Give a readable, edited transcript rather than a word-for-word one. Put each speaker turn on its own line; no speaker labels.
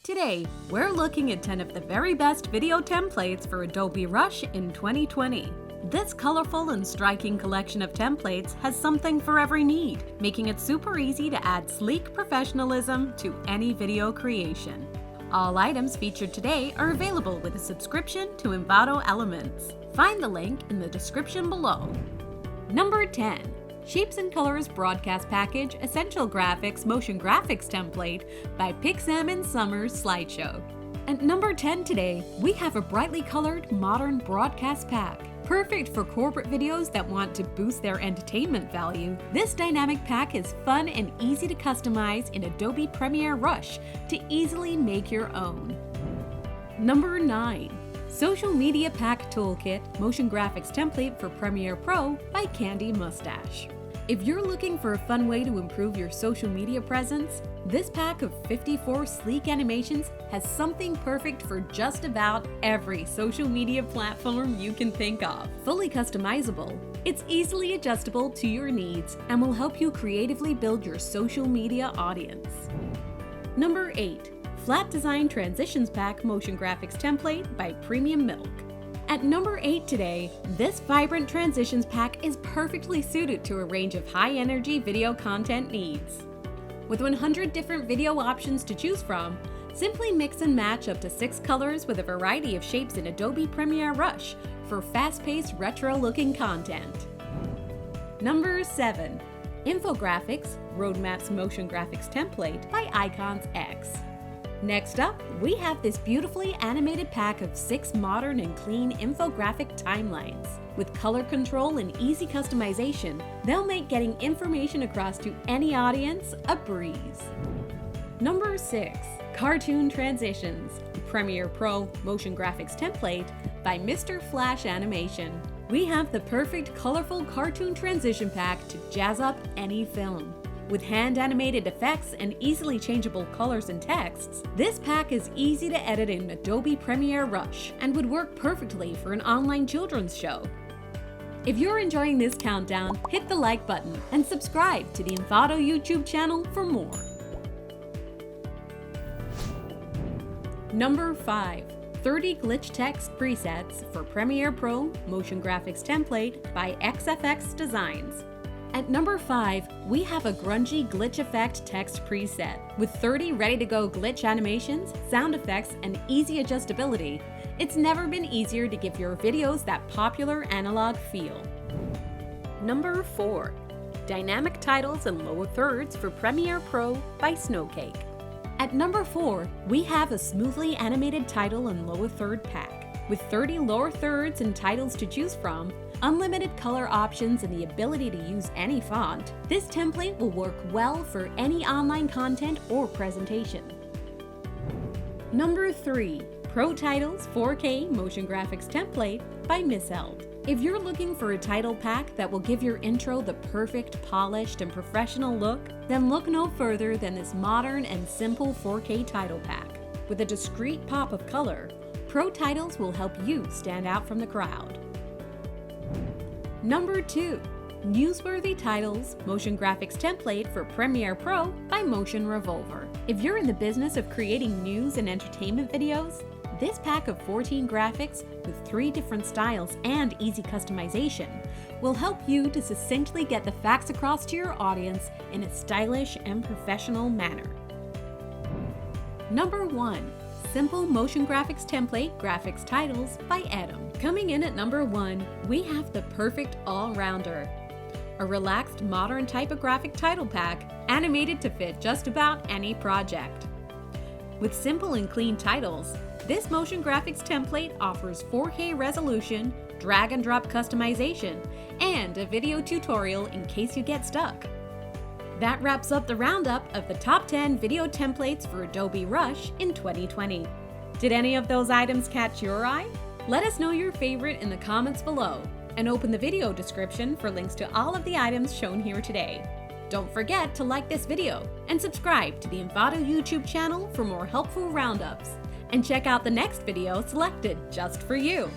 Today, we're looking at 10 of the very best video templates for Adobe Rush in 2020. This colorful and striking collection of templates has something for every need, making it super easy to add sleek professionalism to any video creation. All items featured today are available with a subscription to Envato Elements. Find the link in the description below. Number 10. Shapes and Colors Broadcast Package Essential Graphics Motion Graphics Template by Pixam Summers Slideshow. At number 10 today, we have a brightly colored modern broadcast pack. Perfect for corporate videos that want to boost their entertainment value, this dynamic pack is fun and easy to customize in Adobe Premiere Rush to easily make your own. Number 9. Social Media Pack Toolkit Motion Graphics Template for Premiere Pro by Candy Mustache. If you're looking for a fun way to improve your social media presence, this pack of 54 sleek animations has something perfect for just about every social media platform you can think of. Fully customizable, it's easily adjustable to your needs and will help you creatively build your social media audience. Number 8. Flat Design Transitions Pack Motion Graphics Template by Premium Milk. At number 8 today, this vibrant transitions pack is perfectly suited to a range of high-energy video content needs. With 100 different video options to choose from, simply mix and match up to 6 colors with a variety of shapes in Adobe Premiere Rush for fast-paced, retro-looking content. Number 7. Infographics Roadmaps Motion Graphics Template by Icons X. Next up, we have this beautifully animated pack of 6 modern and clean infographic timelines. With color control and easy customization, they'll make getting information across to any audience a breeze. Number 6. Cartoon Transitions Premiere Pro Motion Graphics Template by Mr. Flash Animation. We have the perfect colorful cartoon transition pack to jazz up any film. With hand-animated effects and easily changeable colors and texts, this pack is easy to edit in Adobe Premiere Rush and would work perfectly for an online children's show. If you're enjoying this countdown, hit the like button and subscribe to the Envato YouTube channel for more. Number 5. 30 Glitch Text Presets for Premiere Pro Motion Graphics Template by XFX Designs. At number 5, we have a grungy glitch effect text preset. With 30 ready-to-go glitch animations, sound effects, and easy adjustability, it's never been easier to give your videos that popular analog feel. Number 4. Dynamic Titles and Lower Thirds for Premiere Pro by Snowcake. At number 4, we have a smoothly animated title and lower third pack. With 30 lower thirds and titles to choose from, unlimited color options, and the ability to use any font, this template will work well for any online content or presentation. Number 3. Pro Titles 4K Motion Graphics Template by Miss Eld. If you're looking for a title pack that will give your intro the perfect, polished, and professional look, then look no further than this modern and simple 4K title pack. With a discreet pop of color, Pro Titles will help you stand out from the crowd. Number 2. Newsworthy Titles Motion Graphics Template for Premiere Pro by Motion Revolver. If you're in the business of creating news and entertainment videos, this pack of 14 graphics with 3 different styles and easy customization will help you to succinctly get the facts across to your audience in a stylish and professional manner. Number 1. Simple Motion Graphics Template Graphics Titles by Adam. Coming in at number 1, we have the perfect all-rounder. A relaxed modern typographic title pack animated to fit just about any project. With simple and clean titles, this motion graphics template offers 4K resolution, drag and drop customization, and a video tutorial in case you get stuck. That wraps up the roundup of the top 10 video templates for Adobe Rush in 2020. Did any of those items catch your eye? Let us know your favorite in the comments below, and open the video description for links to all of the items shown here today. Don't forget to like this video and subscribe to the Envato YouTube channel for more helpful roundups, and check out the next video selected just for you.